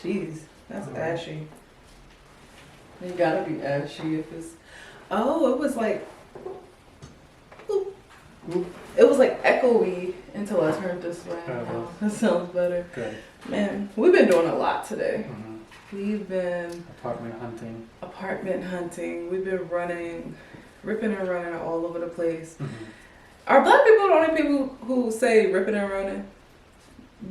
Jeez, that's ashy. You gotta be ashy if it's. Oh, it was like. It was like echoey until I turned this way. Oh, that sounds better. Good. Man, we've been doing a lot today. Mm-hmm. We've been apartment hunting. We've been ripping and running all over the place. Mm-hmm. Are black people the only people who say ripping and running?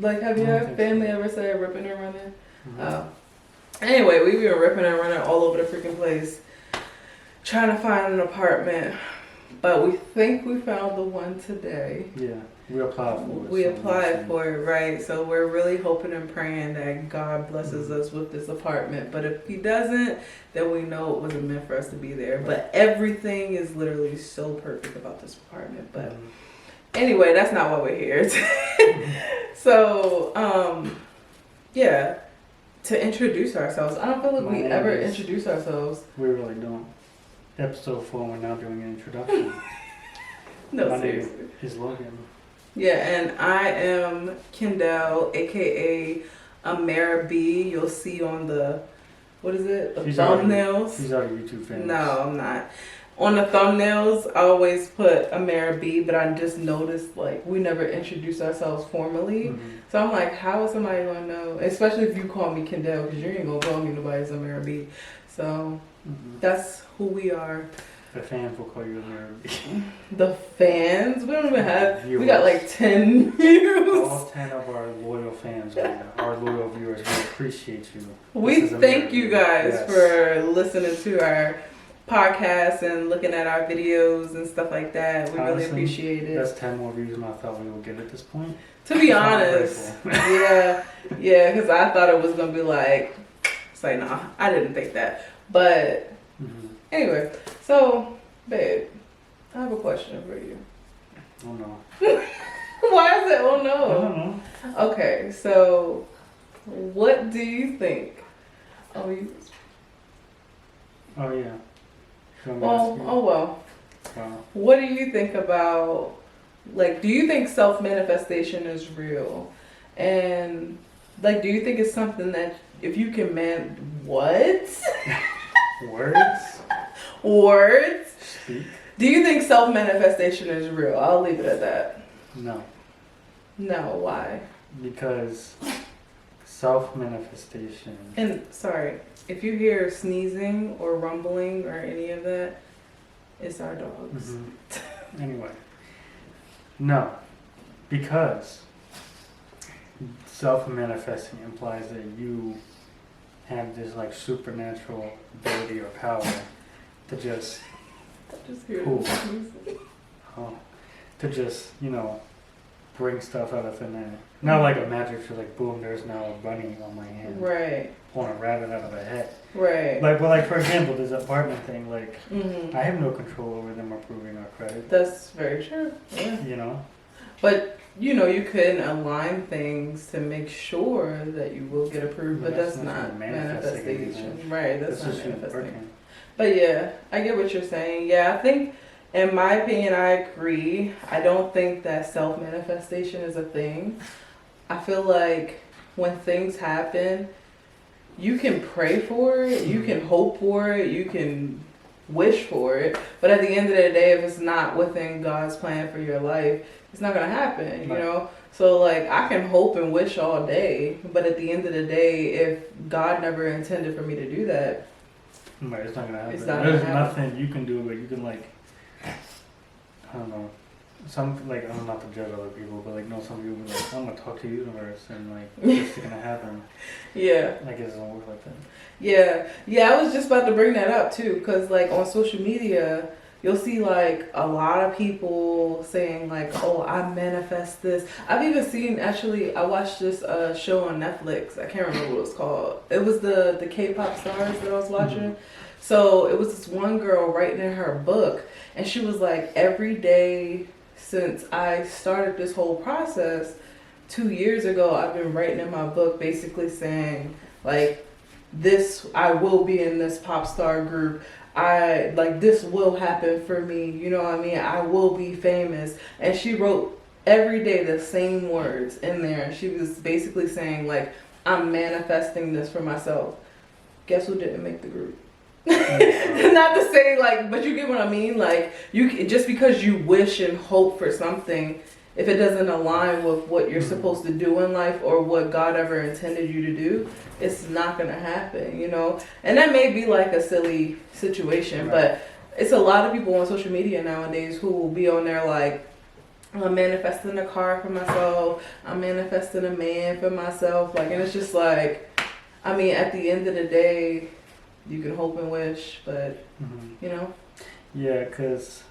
Like, have your family ever said ripping and running? Mm-hmm. Anyway, we've been ripping and running all over the freaking place, trying to find an apartment. But we think we found the one today. Yeah, we applied for it. We applied for it, right? So we're really hoping and praying that God blesses us with this apartment. But if He doesn't, then we know it wasn't meant for us to be there. But everything is literally so perfect about this apartment. But anyway, that's not why we're here. So, yeah, to introduce ourselves. I don't feel like we ever introduce ourselves. We really don't. Episode 4, we're now doing an introduction. No, My seriously. name is Logan. Yeah, and I am Kendall, aka Amara B. You'll see on the, what is it? The thumbnails. She's already YouTube famous. No, I'm not. On the thumbnails, I always put Amara B, but I just noticed, like, we never introduced ourselves formally. Mm-hmm. So I'm like, how is somebody going to know? Especially if you call me Kendall, because you ain't going to call me nobody as Amara B. So that's who we are. The fans will call you Amara B. The fans? We don't even have, viewers. We got like 10 views. All 10 of our loyal fans, our loyal viewers, we appreciate you. We thank you guys for listening to our podcast and looking at our videos and stuff like that. We really appreciate it. That's 10 more views than I thought we would get at this point. To be honest, yeah, because I thought it was going to be like, it's like, nah, I didn't think that. But anyway, so, babe, I have a question for you. Oh no. Why is it, oh no? I don't know. Okay, so, what do you think? Oh yeah. Well. Wow. What do you think about, like, do you think self-manifestation is real? And, like, do you think it's something that if you can what? Words? Speak. Do you think self-manifestation is real? I'll leave it at that. No. No, why? Because self-manifestation. And, sorry, if you hear sneezing or rumbling or any of that, it's our dogs. Mm-hmm. Anyway. No. Because self-manifesting implies that you have this like supernatural ability or power to just to just, bring stuff out of thin air. Not like a magic trick, like boom, there's now a bunny on my hand. Right. Pulling a rabbit out of a hat. Right. Like for example, this apartment thing, like Mm-hmm. I have no control over them approving our credit. That's very true. Yeah. But you can align things to make sure that you will get approved, but that's not manifestation. Right, that's not manifesting. But yeah, I get what you're saying. Yeah, I think, in my opinion, I agree. I don't think that self-manifestation is a thing. I feel like when things happen, you can pray for it, you can hope for it, you can wish for it, but at the end of the day, if it's not within God's plan for your life, it's not gonna happen, you know? So like, I can hope and wish all day, but at the end of the day, if God never intended for me to do that, right, it's not gonna happen. There's nothing you can do, but you can like, I don't know, I'm not to judge other people, but like, some people be like, I'm gonna talk to the universe and like, it's gonna happen. Yeah. Like, it doesn't work like that. Yeah, I was just about to bring that up too, because like on social media, you'll see like a lot of people saying like, oh, I manifest this. I've even seen, actually, I watched this show on Netflix. I can't remember what it was called. It was the K-pop stars that I was watching. Mm-hmm. So it was this one girl writing in her book, and she was like, every day since I started this whole process 2 years ago, I've been writing in my book basically saying like, I will be in this pop star group. This will happen for me. You know what I mean? I will be famous. And she wrote every day the same words in there. She was basically saying like, I'm manifesting this for myself. Guess who didn't make the group? Yeah. Not to say like, but you get what I mean. Like just because you wish and hope for something, if it doesn't align with what you're supposed to do in life or what God ever intended you to do, it's not gonna happen. You know, and that may be like a silly situation, Right. but it's a lot of people on social media nowadays who will be on there like, I'm manifesting a car for myself. I'm manifesting a man for myself. Like, and it's just like, I mean, at the end of the day, you can hope and wish, but you know. Yeah, because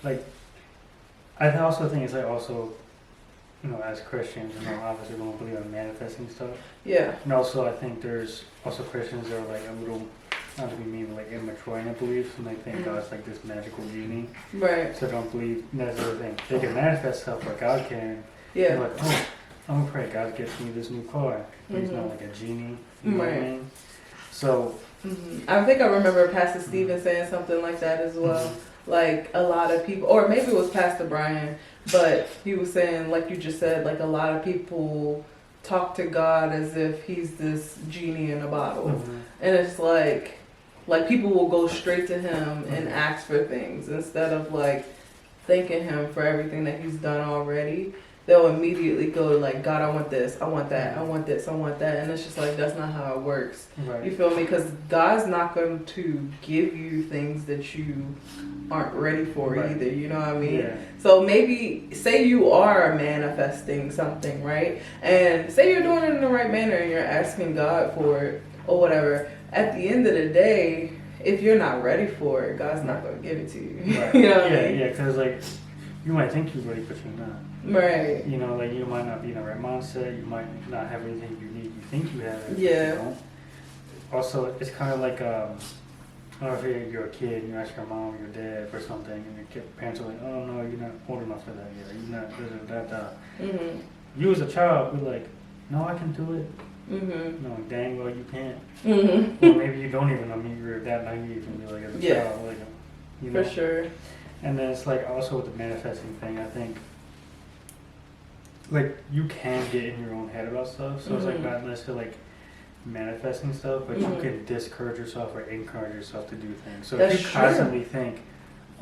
like I also think it's like also, you know, as Christians, you know, obviously we don't believe in manifesting stuff. Yeah. And also I think there's also Christians that are like a little, not to be mean, but like immature in their beliefs, and they think God's like this magical genie. Right. So they don't believe that's the other thing. They can manifest stuff like God can. Yeah. They're like, oh, I'm gonna pray God gets me this new car. But he's not like a genie. You know what I mean? So I think I remember Pastor Stephen saying something like that as well. Like a lot of people, or maybe it was Pastor Brian, but he was saying, like you just said, like a lot of people talk to God as if he's this genie in a bottle. And it's like people will go straight to him and ask for things instead of like thanking him for everything that he's done already. They'll immediately go to like, God, I want this, I want that, I want this, I want that. And it's just like, that's not how it works. right. You feel me? Because God's not going to give you things that you aren't ready for Right. either. You know what I mean? Yeah. So maybe, say you are manifesting something, right? And say you're doing it in the right manner and you're asking God for it or whatever. At the end of the day, if you're not ready for it, God's not going to give it to you. Right. You know what I Yeah, mean? yeah, because like you might think you're ready, but you're not. Right. You know, like you might not be in the right mindset. You might not have everything you need. You think you have it, but Yeah. you don't. Also, it's kind of like I don't know if you're a kid and you ask your mom or your dad for something, and your parents are like, "Oh no, you're not old enough for that yet. You're not da." Mhm. You as a child, be like, "No, I can do it." Mhm. No, dang well you can't. Mhm. Or maybe you don't even. I mean, you're that naive and you're like as a Yeah. child, like you know. For sure. And then it's like also with the manifesting thing, I think like you can get in your own head about stuff. So it's like not necessarily like manifesting stuff, but you can discourage yourself or encourage yourself to do things. So That's if you true. constantly think,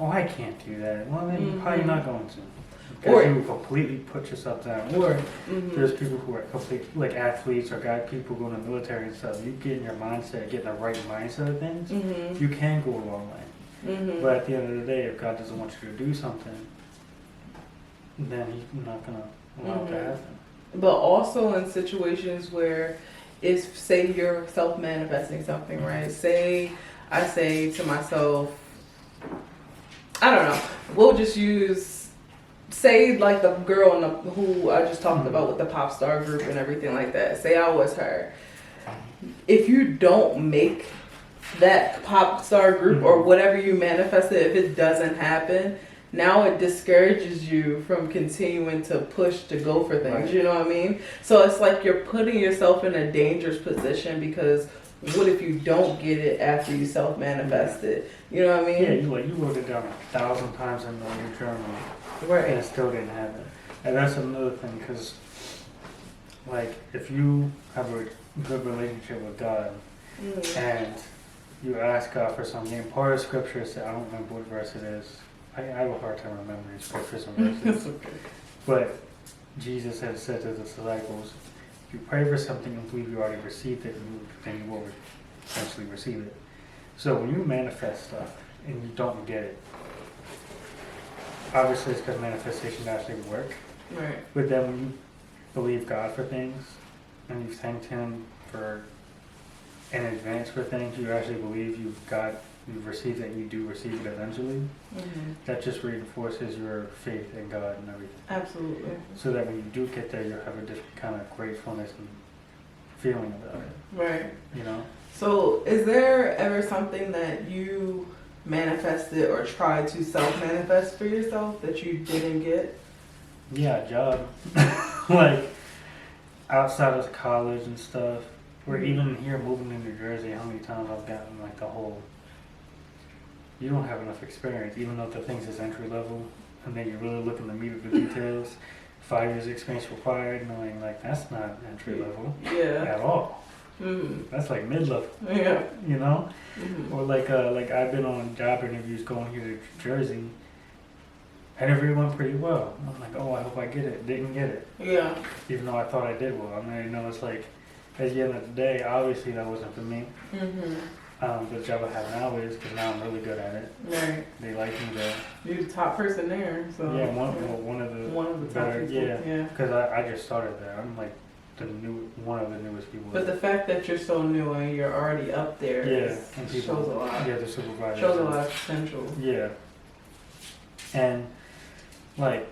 oh, I can't do that, well then you're probably not going to. Or- Because you completely put yourself down. Or Mhm. there's people who are complete, like athletes or people going to the military and stuff. You get in your mindset, get in the right mindset of things, Mhm. you can go a long way. Mhm. But at the end of the day, if God doesn't want you to do something, then He's not gonna allow it to happen. But also in situations where, if say you're self-manifesting something, right? Say I say to myself, I don't know. We'll just use, say like the girl who I just talked about with the pop star group and everything like that. Say I was her. If you don't make that pop star group or whatever you manifested, if it doesn't happen, now it discourages you from continuing to push to go for things. Right. You know what I mean? So it's like you're putting yourself in a dangerous position, because what if you don't get it after you self-manifest it? You know what I mean? Yeah, you wrote it down 1,000 times in your journal, and Right. it still didn't happen. And that's another thing, because like if you have a good relationship with God and you ask God for something, and part of scripture said, I don't remember what verse it is. I have a hard time remembering scriptures and verses. Okay. But Jesus had said to the disciples, if you pray for something and believe you already received it, then you will eventually receive it. So when you manifest stuff and you don't get it, obviously it's because manifestation actually would work. Right. But then when you believe God for things and you thanked Him for in advance for things, you actually believe you've received it and you do receive it eventually, that just reinforces your faith in God and everything. Absolutely. So that when you do get there, you'll have a different kind of gratefulness and feeling about it, Right. you know? So, is there ever something that you manifested or tried to self-manifest for yourself that you didn't get? Yeah, a job. Like, outside of college and stuff, or even here moving to New Jersey, how many times I've gotten like the whole, you don't have enough experience, even though the things is entry level, and then you're really looking to meet the details. 5 years experience required, knowing like that's not entry level Yeah. at all. Mhm. That's like mid level, Yeah. you know. Mhm. Or like I've been on job interviews going here to Jersey. Interview went pretty well. I'm like, oh, I hope I get it. Didn't get it, Yeah. even though I thought I did well. I mean, you know, it's like at the end of the day, obviously that wasn't for me. Mhm. The job I have now is because now I'm really good at it. Right. They like me there. You're the top person there, so. Yeah, one of the One of the top better, people. yeah. Yeah. Because I just started there. I'm like one of the newest people. But the fact that you're so new and you're already up there Yeah, is- and people- shows a lot. yeah, the supervisor. Shows a lot of potential. Yeah. And like,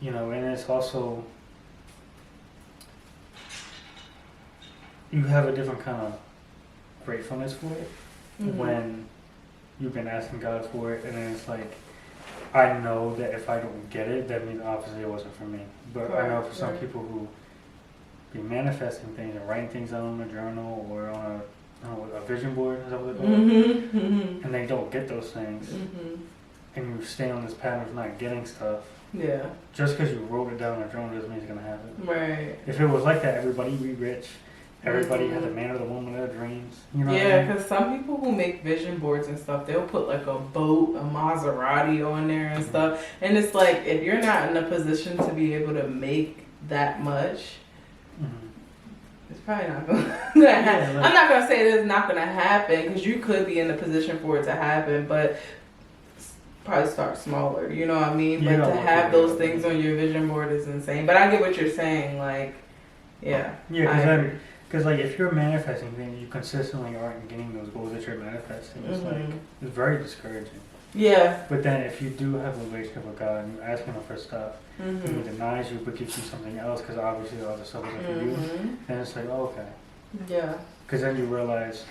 you know, and it's also you have a different kind of gratefulness for it Mhm. when you've been asking God for it, and then it's like, I know that if I don't get it, that means obviously it wasn't for me. But I know for some Right. people who be manifesting things and writing things down in a journal or on a vision board, is that what they call it? Mhm. Mhm. And they don't get those things, Mhm. and you stay on this pattern of not getting stuff. Yeah. Just because you wrote it down in a journal doesn't mean it's gonna happen. Right. If it was like that, everybody would be rich. Everybody had the Mhm. man or the woman of their dreams. You know what I Yeah, mean? because some people who make vision boards and stuff, they'll put like a boat, a Maserati on there and stuff. And it's like, if you're not in a position to be able to make that much, Mhm. it's probably not going to happen. like- I'm not going to say it's not going to happen because you could be in a position for it to happen, but probably start smaller. You know what I mean? Yeah, But to like have that. those things on your vision board is insane. But I get what you're saying. Like, yeah. Yeah, I agree. because like if you're manifesting things, you consistently aren't getting those goals that you're manifesting. It's like Mhm. it's very discouraging. Yeah. But then if you do have a relationship with God and you're asking Him for stuff, and He hmm denies you but gives you something else because obviously the other stuff isn't for you, hmm then it's like, oh, okay. Yeah. Because then you realize,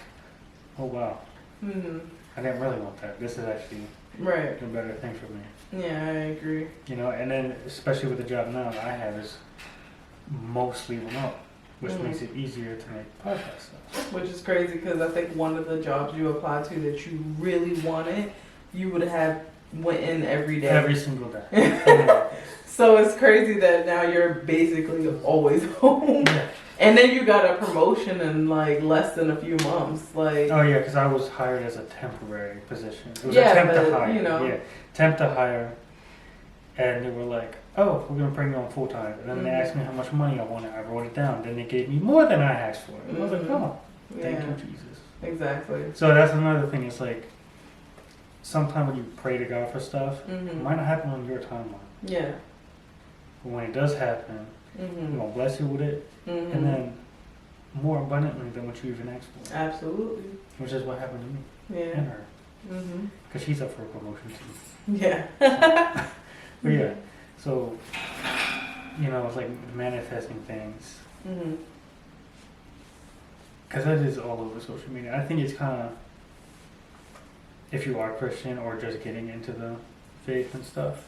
oh wow, hmm I didn't really want that. This is actually Right. a better thing for me. Yeah, I agree. You know, and then especially with the job now that I have is mostly remote, which Mhm. makes it easier to make podcast stuff. Which is crazy because I think one of the jobs you applied to that you really wanted, you would have went in every day. Every single day. So it's crazy that now you're basically always home. Yeah. And then you got a promotion in like less than a few months. Like, Oh yeah, because I was hired as a temporary position. It was Yeah, a temp to but, hire. you know. Yeah, temp to hire. And they were like, "Oh, we're gonna bring you on full time." And then they Mhm. asked me how much money I wanted. I wrote it down. Then they gave me more than I asked for. And I was like, Mhm. "Oh, thank yeah, you, Jesus." exactly. So that's another thing. It's like sometimes when you pray to God for stuff, it hmm might not happen on your timeline. Yeah. But when it does happen, He's hmm gonna bless you with it, hmm and then more abundantly than what you even asked for. Absolutely. Which is what happened to me Yeah. and her, hmm because she's up for a promotion too. Yeah. But yeah, so you know, it's like manifesting things, hmm because that is all over social media. I think it's kind of, if you are Christian or just getting into the faith and stuff,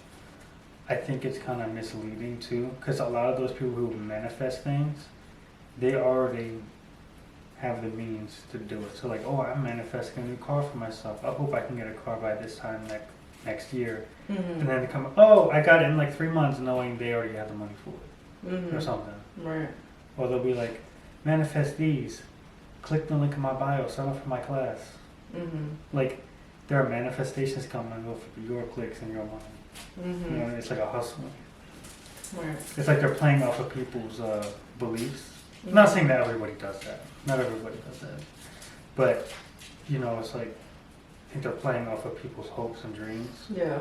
I think it's kind of misleading too, because a lot of those people who manifest things, they already have the means to do it. So like, oh, I'm manifesting a new car for myself. I hope I can get a car by this time next year. hmm And then they come, oh, I got it in like 3 months, knowing they already have the money for it hmm or something. Right. Or they'll be like, manifest these. Click the link in my bio, sign up for my class. hmm Like, there are manifestations coming and go for your clicks and your money. hmm You know, it's like a hustle. Right. It's like they're playing off of people's beliefs. I'm not saying that everybody does that. Not everybody does that. But, you know, it's like, I think they're playing off of people's hopes and dreams Yeah.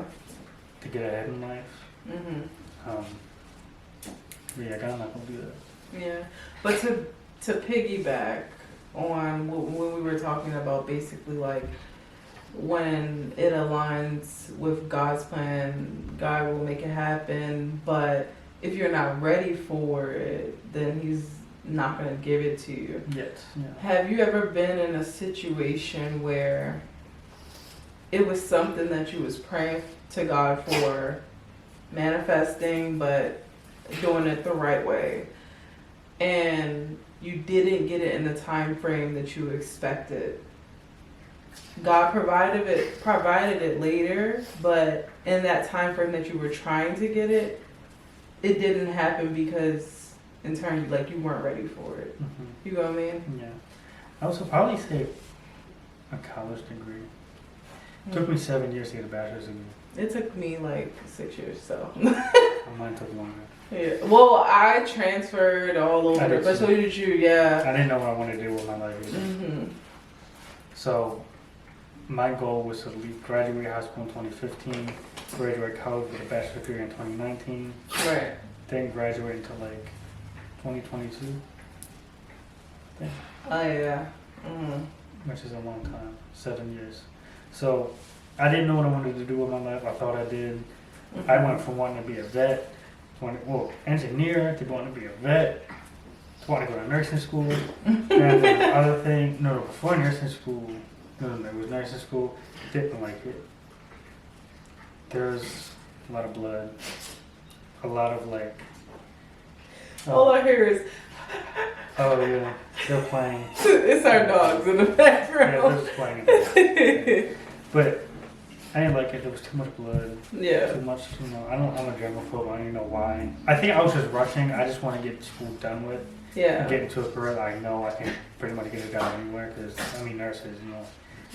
to get ahead in life. hmm But yeah, God's not gonna do that. Yeah. But to piggyback on when we were talking about basically like when it aligns with God's plan, God will make it happen. But if you're not ready for it, then He's not going to give it to you. Yes. Yeah. Have you ever been in a situation where it was something that you was praying to God for, manifesting, but doing it the right way, and you didn't get it in the time frame that you expected? God provided it later, but in that time frame that you were trying to get it, it didn't happen because in turn like you weren't ready for it. Mm-hmm. You know what I mean? Yeah. I would probably say a college degree. It took me 7 years to get a bachelor's degree. It took me like 6 years, so. Mine took longer. Yeah. Well, I transferred all I over, did but too. so did you, yeah. I didn't know what I wanted to do with my life either. Mm-hmm. So my goal was to graduate high school in 2015, graduate college with a bachelor's degree in 2019, Right. then graduate until like 2022, Oh yeah. Mm. which is a long time, 7 years. So I didn't know what I wanted to do with my life. I thought I did. Mm-hmm. I went from wanting to be a vet, engineer, to wanting to be a vet, to wanting to go to nursing school. And then the other thing, before nursing school, it was nursing school, didn't like it. There's a lot of blood, a lot of like. All I hear is Oh yeah, they're playing. it's our dogs in the Yeah, they're background. just playing. But I didn't like it. There was too much blood. Yeah. Too much, I'm a germaphobe. I don't even know why. I think I was just rushing. I just want to get school done with. Yeah. Get into a career that I know I can pretty much get it done anywhere. Because nurses,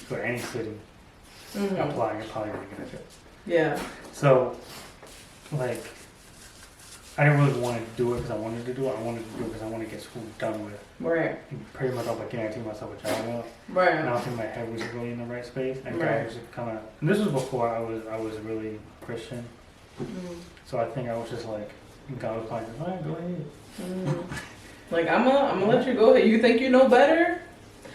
go to any city, Mm-hmm. apply, you're probably gonna get a job. Yeah. So, like, I didn't really want to do it because I wanted to do it. I wanted to do it because I want to get school done with. Right. And pretty much, I was guarantee myself a job with. And I Right. don't think my head was really in the right space. And Right. God was kind of. And this was before I was really Christian. Mm-hmm. So I think I was just like, God was like, all right, go ahead. Mm-hmm. Like I'm gonna let you go ahead. You think you know better?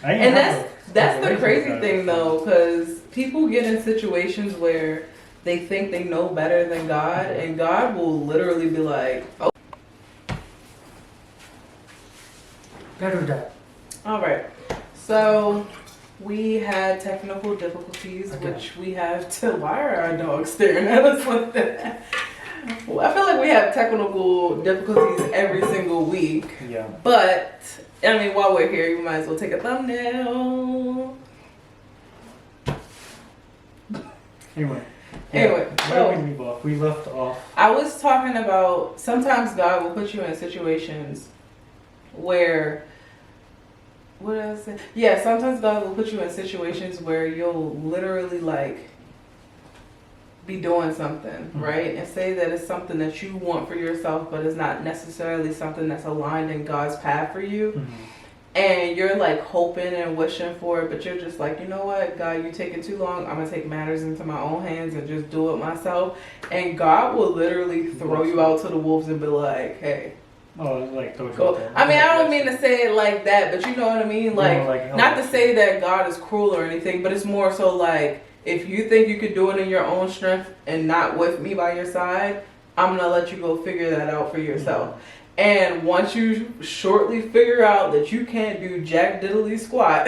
I didn't And have that's a the crazy relationship thing with God. though, because people get in situations where they think they know better than God, and God will literally be like, "Oh, Better that. all right." So we had technical difficulties, Okay. which we have to. Why are our dogs staring at us like that? Well, I feel like we have technical difficulties every single week, Yeah. but I mean, while we're here, you might as well take a thumbnail. Anyway. Anyway, Where did we leave off? We left off. I was talking about sometimes God will put you in situations where, what did I say? Yeah, sometimes God will put you in situations where you'll literally like be doing something, right? And say that it's something that you want for yourself, but it's not necessarily something that's aligned in God's path for you. Mm-hmm. And you're like hoping and wishing for it, but you're just like, you know what, God, you taking too long. I'm gonna take matters into my own hands and just do it myself. And God will literally throw you out to the wolves and be like, hey, Oh, like throw you go. out there. I mean, I don't mean to say it like that, but you know what I mean. Like, not to say that God is cruel or anything, but it's more so like, if you think you could do it in your own strength and not with me by your side, I'm gonna let you go figure that out for yourself. And once you shortly figure out that you can't do jack diddly squat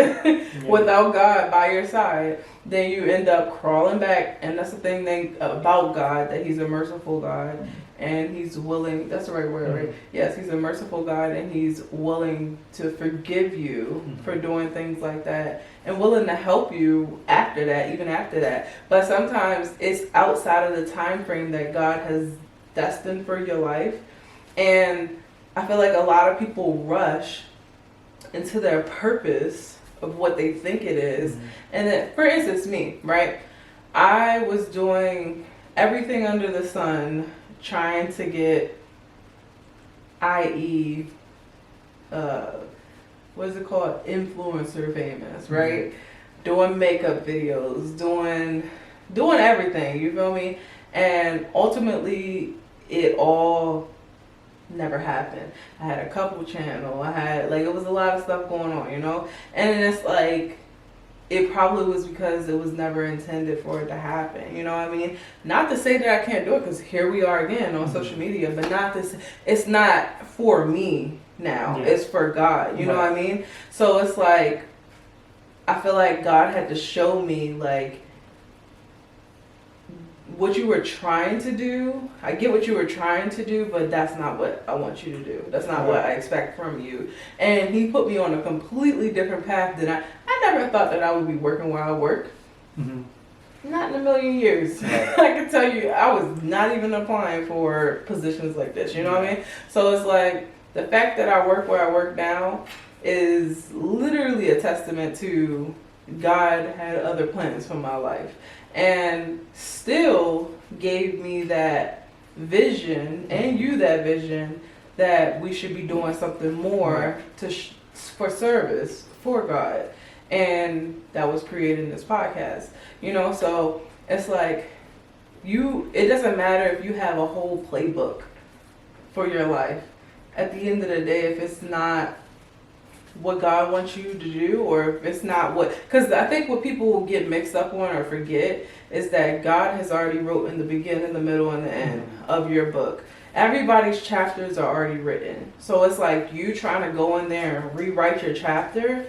without God by your side, then you end up crawling back. And that's the thing about God, that he's a merciful God and he's willing, that's the right word, right? Yes, he's a merciful God and he's willing to forgive you for doing things like that and willing to help you after that, even after that. But sometimes it's outside of the time frame that God has destined for your life. And I feel like a lot of people rush into their purpose of what they think it is. And then, for instance, me, right? I was doing everything under the sun, trying to get, i.e., what is it called? Influencer famous, right? Doing makeup videos, doing everything, you feel me? And ultimately, it all never happened. I had a couple channel. I had it was a lot of stuff going on, and it's like it probably was because it was never intended for it to happen. You know what I mean? Not to say that I can't do it, because here we are again on social media, but not this. It's not for me now. Yeah. It's for God. You know what I mean? So it's like I feel like God had to show me like what you were trying to do. I get what you were trying to do, but that's not what I want you to do. That's not what I expect from you. And he put me on a completely different path than I never thought that I would be working where I work. Not in a million years. Right. I can tell you, I was not even applying for positions like this. You know what I mean? So it's like the fact that I work where I work now is literally a testament to God had other plans for my life, and still gave me that vision and you that vision that we should be doing something more for service for God. And that was creating this podcast, you know. So it's like it doesn't matter if you have a whole playbook for your life. At the end of the day, if it's not what God wants you to do, or if it's not because I think what people will get mixed up on or forget is that God has already wrote in the beginning, the middle, and the end of your book. Everybody's chapters are already written. So it's like you trying to go in there and rewrite your chapter.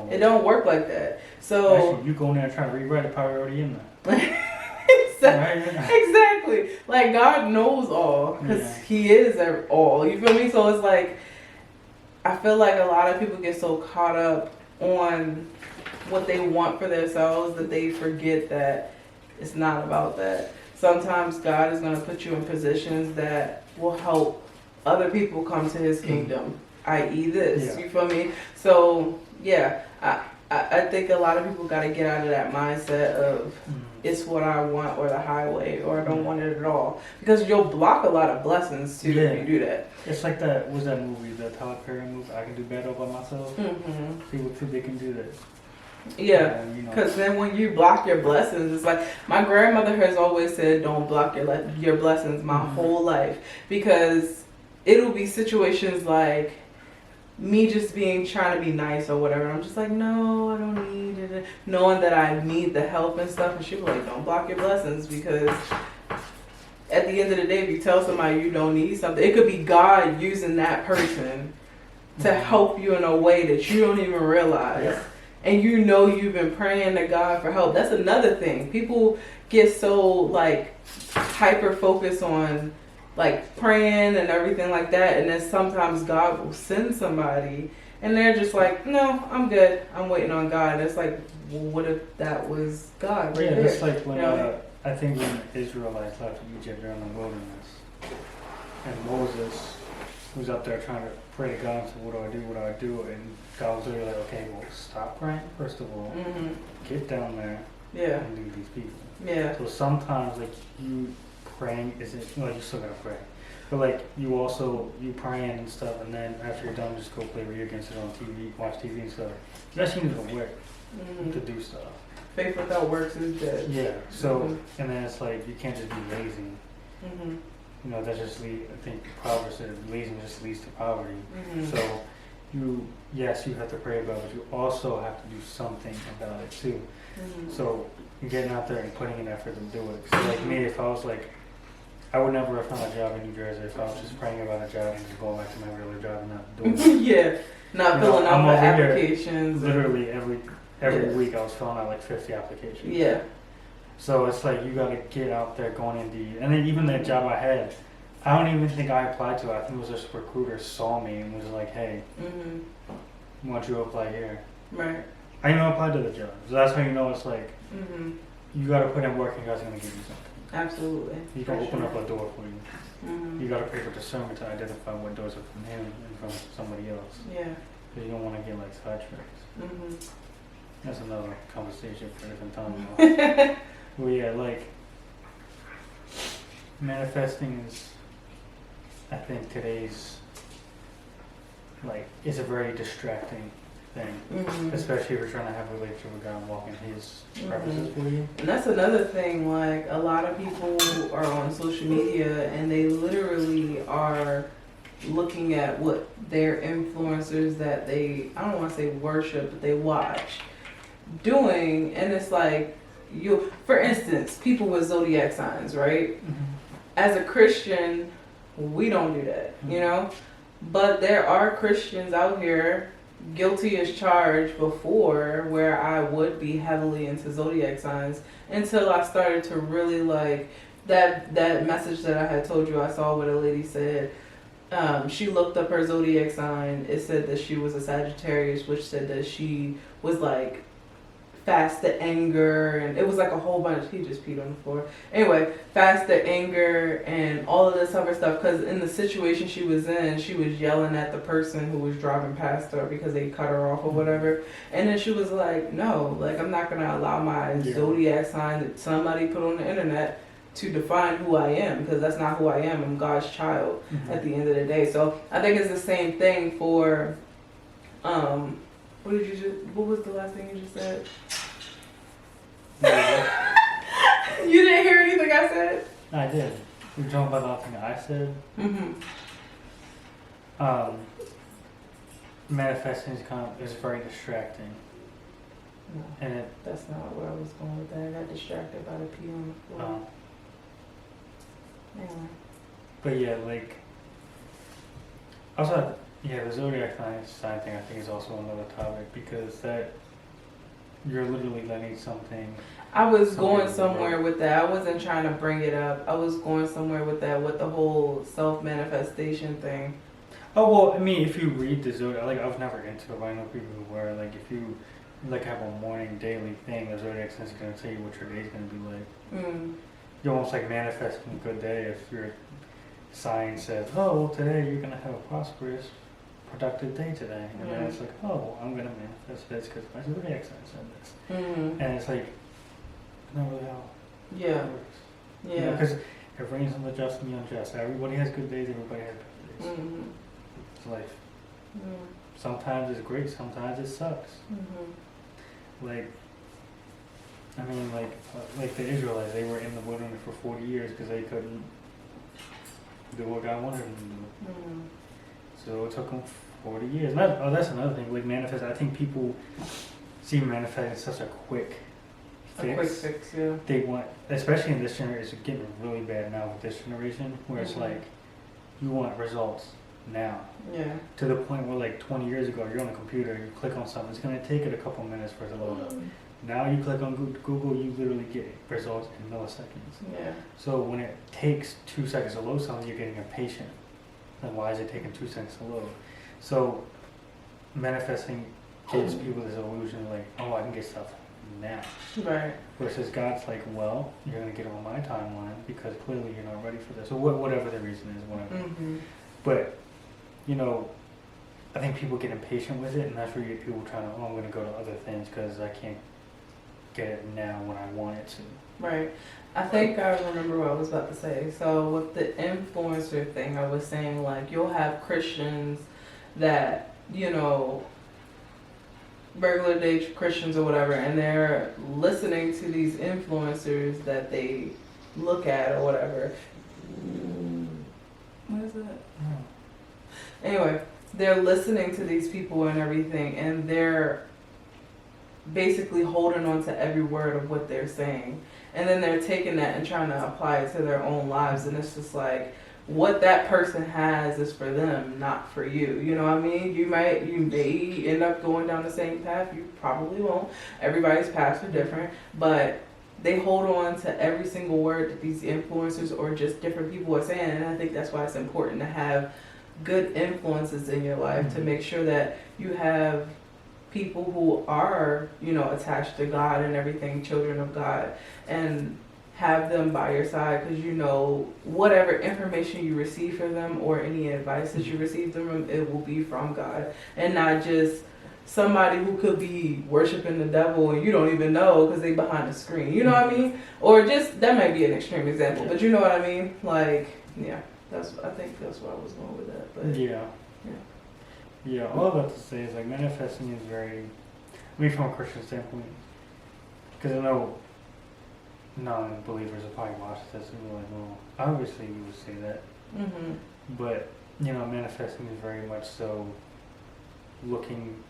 It don't work like that. So actually, you go in there and try to rewrite it, probably already in there. Exactly. Like God knows all because He is all. You feel me? So it's like I feel like a lot of people get so caught up on what they want for themselves that they forget that it's not about that. Sometimes God is going to put you in positions that will help other people come to His kingdom, i.e. this. You feel me? So yeah, I think a lot of people got to get out of that mindset of it's what I want or the highway or I don't want it at all, because you'll block a lot of blessings too if you do that. It's like that movie, the Tyler Perry movie, I Can Do Better by Myself. People think they can do that. Yeah, because then when you block your blessings, it's like my grandmother has always said, don't block your blessings my whole life, because it'll be situations like me just trying to be nice or whatever. I'm just like, no, I don't need it. Knowing that I need the help and stuff. And she'll be like, don't block your blessings, because at the end of the day, if you tell somebody you don't need something, it could be God using that person to help you in a way that you don't even realize. Yeah. And you've been praying to God for help. That's another thing. People get so like hyper focused on like praying and everything like that, and then sometimes God will send somebody and they're just like, no, I'm good, I'm waiting on God. And it's like, well, what if that was God right there? It's like when I think when Israelites left Egypt during the wilderness, and Moses was up there trying to pray to God and said, what do I do? And God was literally like, okay, well, stop praying first of all, get down there and lead these people. So sometimes like you praying isn't, you still gotta pray, but like you praying and stuff, and then after you're done, just go play video games, sit on TV, watch TV and stuff. You actually need to work to do stuff. Faith without works is dead. Yeah. So and then it's like you can't just be lazy. That's just I think Proverbs said laziness just leads to poverty. So you have to pray about it, but you also have to do something about it too. So getting out there and putting in effort to do it. So like me, if I was like, I would never have found a job in New Jersey if I was just praying about a job and just going back to my regular job and not doing it. Not filling out the applications. Literally every week I was filling out like 50 applications. Yeah. So it's like you gotta get out there going Indeed. And then even that job I had, I don't even think I applied to it. I think it was just a recruiter saw me and was like, hey, why don't you apply here? Right. I even applied to the job. So that's how you know it's like, you gotta put in work and God's gonna give you something. Absolutely. He can open up a door for you. You gotta pray for discernment to identify what doors are from Him and from somebody else. Yeah. Because you don't want to get like sidetracked. That's another conversation for a different time. Well, yeah, like manifesting is, I think today's it's a very distracting thing, especially if you're trying to have a relationship with God and walk in His purposes for you. And that's another thing, like a lot of people are on social media and they literally are looking at what their influencers that they, I don't want to say worship, but they watch doing, and it's like, for instance, people with zodiac signs, right? As a Christian, we don't do that, but there are Christians out here guilty as charged before where I would be heavily into zodiac signs until I started to really like that message that I had told you I saw what a lady said. She looked up her zodiac sign. It said that she was a Sagittarius, which said that she was like fast the anger, and it was like a whole bunch. He just peed on the floor. Anyway, fast the anger and all of this other stuff. Because in the situation she was in, she was yelling at the person who was driving past her because they cut her off or whatever. And then she was like, "No, like I'm not gonna allow my zodiac sign that somebody put on the internet to define who I am, because that's not who I am. I'm God's child at the end of the day." So I think it's the same thing for. What was the last thing you just said? You didn't hear anything I said? I did. You're talking about nothing I said. Manifesting is very distracting. No, and that's not where I was going with that. I got distracted by the pee on the floor. Anyway. But yeah, like also, the zodiac sign thing I think is also another topic, because that you're literally letting something. I was going somewhere with that. I wasn't trying to bring it up. I was going somewhere with that, with the whole self-manifestation thing. Oh, well, I mean, if you read the zodiac, like, I was never into it, but I know people who were, like, if you, like, have a morning, daily thing, the zodiac sign is going to tell you what your day's going to be like. You're almost, like, manifesting a good day if your sign says, oh, well, today you're going to have a prosperous, productive day today. And then it's like, oh, well, I'm going to manifest this because my zodiac sign said this. And it's like, not really how it works. Yeah. Because it rains on the just and the unjust. Everybody has good days, everybody has bad days. It's life. Sometimes it's great, sometimes it sucks. Like, I mean, like the Israelites, they were in the wilderness for 40 years because they couldn't do what God wanted them to do. So it took them 40 years. That's another thing. Like manifest, I think people see manifest as such a quick fix. A quick fix, yeah. They want, especially in this generation, it's getting really bad now with this generation, where it's like, you want results now. Yeah. To the point where like 20 years ago, you're on a computer, you click on something, it's going to take it a couple minutes for it to load up. Now you click on Google, you literally get results in milliseconds. Yeah. So when it takes 2 seconds to load something, you're getting impatient. Then why is it taking 2 seconds to load? So manifesting gives people this illusion like, oh, I can get stuff now. Right. Versus God's like, well, you're going to get it on my timeline because clearly you're not ready for this. Or whatever the reason is, whatever. But, you know, I think people get impatient with it, and that's where you get people trying to, oh, I'm going to go to other things because I can't get it now when I want it to. Right. I think I remember what I was about to say. So with the influencer thing, I was saying like you'll have Christians that, you know, regular day Christians or whatever, and they're listening to these influencers that they look at or whatever. What is that? Anyway, they're listening to these people and everything, and they're basically holding on to every word of what they're saying. And then they're taking that and trying to apply it to their own lives. And it's just like, what that person has is for them, not for you. You know what I mean? You may end up going down the same path. You probably won't. Everybody's paths are different. But they hold on to every single word that these influencers or just different people are saying. And I think that's why it's important to have good influences in your life, to make sure that you have people who are, you know, attached to God and everything, children of God, and have them by your side, because you know whatever information you receive from them or any advice that you receive from them, it will be from God and not just somebody who could be worshiping the devil and you don't even know because they behind the screen. You know what I mean? Or just, that might be an extreme example, but you know what I mean? Like, yeah, I think that's where I was going with that. But yeah, all I have to say is like manifesting is very, I mean, from a Christian standpoint, because I know non-believers will probably watch this and be like, well, obviously you would say that. But, you know, manifesting is very much so looking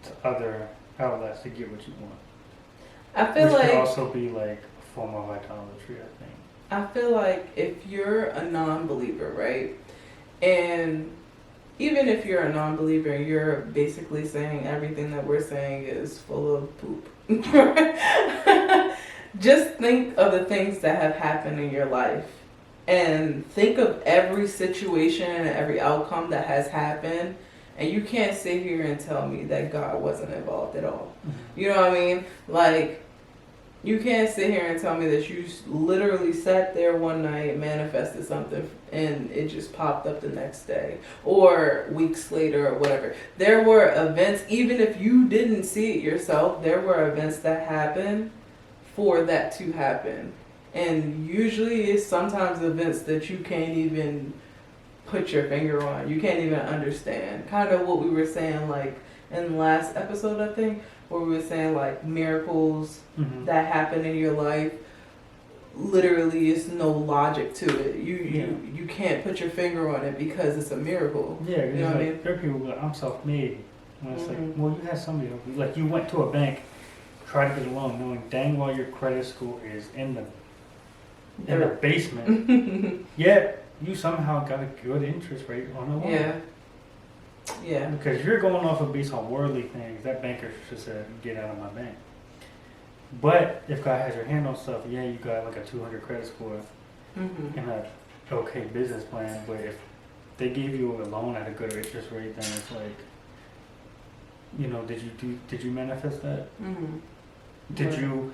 to other outlets to get what you want. I feel which could also be like a form of idolatry, I think. I feel like if you're a non-believer, right, and even if you're a non-believer, you're basically saying everything that we're saying is full of poop. Just think of the things that have happened in your life and think of every situation and every outcome that has happened And you can't sit here and tell me that God wasn't involved at all. Mhm. You know what I mean? Like, you can't sit here and tell me that you literally sat there one night, manifested something, and it just popped up the next day or weeks later or whatever. There were events, even if you didn't see it yourself, there were events that happened for that to happen. And usually it's sometimes events that you can't even put your finger on. You can't even understand. Kind of what we were saying, like, in the last episode, I think, where we were saying, like, miracles Mhm. that happen in your life, literally is no logic to it. You can't put your finger on it because it's a miracle. Yeah, You know what I mean? there are people who are like, I'm self-made. And it's Mhm. like, well, you had somebody help you. Like, you went to a bank, tried to get a loan, knowing dang well your credit score is in the basement. Yet, you somehow got a good interest rate on a loan. Yeah. Yeah. Because you're going off of based on worldly things. That banker should said, get out of my bank. But if God has your hand on stuff, yeah, you got like a 200 credit score Mm-hmm. and a okay business plan. But if they gave you a loan at a good interest rate, then it's like, you know, did you manifest that? Mm-hmm. Did Right. you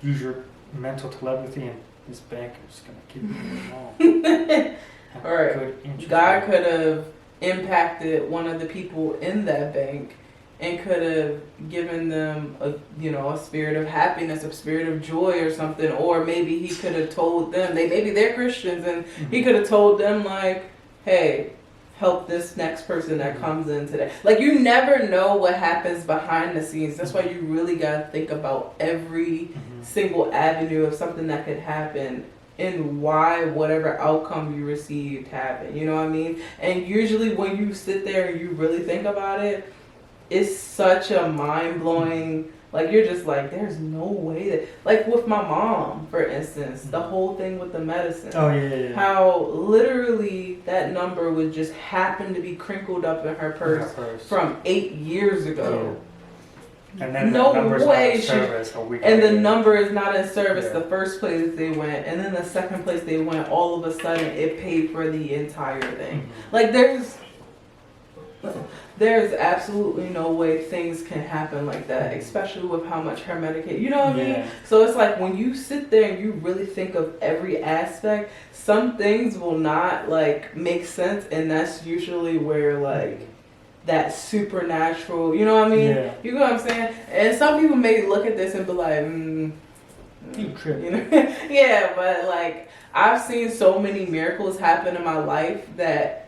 use your mental telepathy and this bank is gonna give you a loan? Have a Alright. good interest God rate. could have impacted one of the people in that bank and could have given them a spirit of happiness, a spirit of joy or something, or maybe he could have told them, maybe they're Christians, and he could have told them, like, hey, help this next person that comes in today. Like, you never know what happens behind the scenes. That's why you really gotta think about every Mhm. single avenue of something that could happen and why whatever outcome you received happened. You know what I mean? And usually when you sit there and you really think about it, it's such a mind-blowing, like, you're just like, there's no way that, like with my mom, for instance, the whole thing with the medicine. Oh yeah. How literally that number would just happen to be crinkled up in her purse from 8 years ago. And then No the number's way not in she- service a week And the later. number is not in service Yeah. the first place they went, and then the second place they went, all of a sudden it paid for the entire thing. Mhm. Like, there's absolutely no way things can happen like that, especially with how much her Medicaid, you know what I mean? Yeah. So it's like when you sit there and you really think of every aspect, some things will not like make sense, and that's usually where like that supernatural, you know what I mean? Yeah. You know what I'm saying? And some people may look at this and be like, You tripping. you know, yeah, but like I've seen so many miracles happen in my life that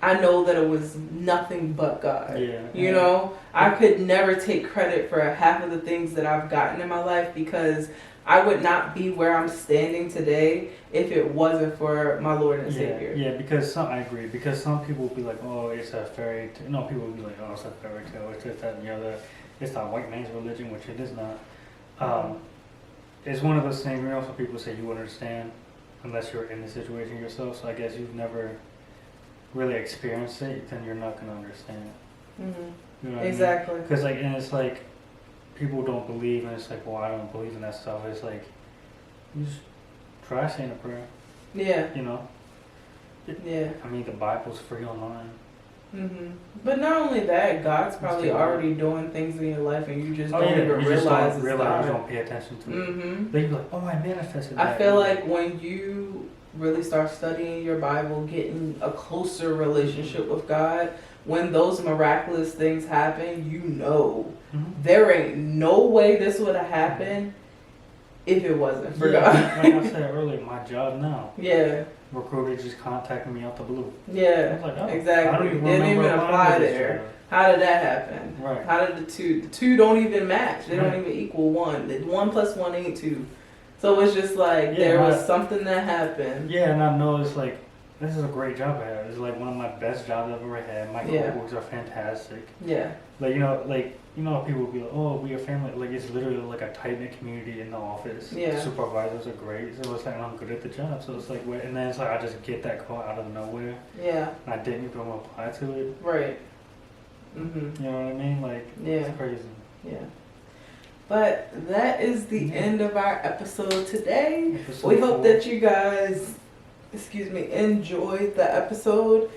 I know that it was nothing but God. Yeah. You know, I could never take credit for half of the things that I've gotten in my life because I would not be where I'm standing today if it wasn't for my Lord and Savior. Yeah, because I agree. Because some people will be like, oh, it's a fairy tale. No, people will be like, oh, it's a fairy tale. It's just that and the other. It's not white man's religion, which it is not. It's one of those things, you know, some people say you understand unless you're in the situation yourself. So I guess you've never really experienced it, then you're not going to understand. Mm-hmm. You know what Exactly. Because, like, and it's like, people don't believe, and it's like, well, I don't believe in that stuff. It's like, you just try saying a prayer, Yeah. you know? Yeah. I mean, the Bible's free online. Mm-hmm. But not only that, God's probably Still- already doing things in your life and you just Oh, don't yeah, even you just realize don't it's realize, you God. don't pay attention to it. Mm-hmm. Then you're like, oh, I manifested that. I feel like when you really start studying your Bible, getting a closer relationship with God, when those miraculous things happen, you know Mhm. there ain't no way this would have happened if it wasn't for Yeah, God. like I said earlier, my job now, Yeah, recruiter just contacted me out the blue. I yeah, was like, oh, exactly. I don't even Didn't remember even applying apply to this there. job. How did that happen? Right. How did the two don't even match? They don't Right. even equal one. The 1 + 1 ain't 2. So it's just like Yeah, there was right. something that happened. Yeah, and I know it's like, this is a great job I have. It's like one of my best jobs I've ever had. My Yeah. coworkers are fantastic. Yeah, Like, people will be like, oh, we are family. Like, it's literally like a tight-knit community in the office. Yeah. The supervisors are great. So it's like, I'm good at the job. So it's like, and then it's like, I just get that call out of nowhere. yeah, And I didn't even apply to it. right. Mhm. You know what I mean? Like, Yeah. it's crazy. Yeah. But that is the Yeah. end of our episode today. Episode We hope 4. that you guys, enjoyed the episode.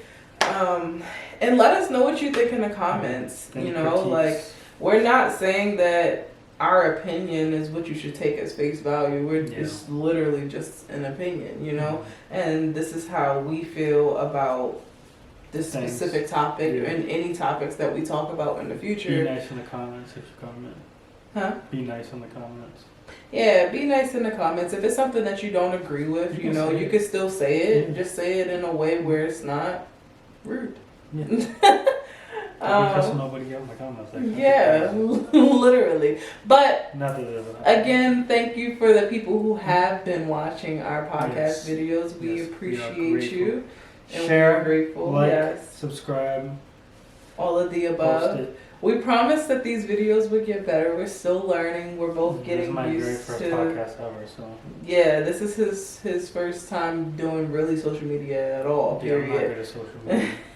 And let us know what you think in the comments. Any You know, critiques? like, we're not saying that our opinion is what you should take as face value. It's literally just an opinion, you know? And this is how we feel about this Thanks. specific topic Yeah. and any topics that we talk about in the Be future. nice in the comments if you comment. Huh? Be nice in the comments. Yeah, be nice in the comments. If it's something that you don't agree with, You you can know, say you it. can still say it. Yeah. Just say it in a way where it's not rude. Yeah. Don't be cussing um, nobody out in the comments. Like, yeah, literally. But Not that there's an again, thank you for the people who have been watching our podcast Yes. videos. We Yes, we are appreciate grateful. you. And Share, we're grateful. like, Yes. subscribe, All of the post above. it. We promised that these videos would get better. We're still learning. We're both This is getting my very used first to. podcast ever, so Yeah, this is his first time doing really social media at all. yeah, I'm not Period. good at social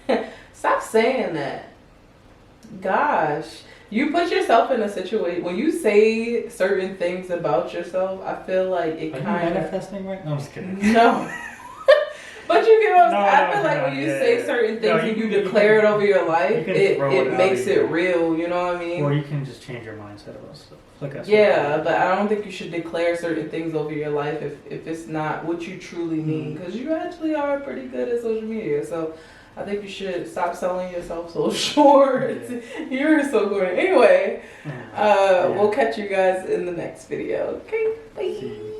media. Stop saying that. Gosh, you put yourself in a situation when you say certain things about yourself. I feel like it Are you kind of manifesting right? No, I'm just kidding. no. But you get what I'm No, saying? I no, feel like no, when you yeah, say yeah. certain things No, and you you declare can- it over your life, can it throw it out makes of it you. real. You know what I mean? Or you can just change your mindset about stuff. Like I said. Yeah, but I don't think you should declare certain things over your life if it's not what you truly mean. Because you actually are pretty good at social media. So I think you should stop selling yourself so short. You're so good. Anyway, Yeah. we'll catch you guys in the next video. Okay, bye. See you.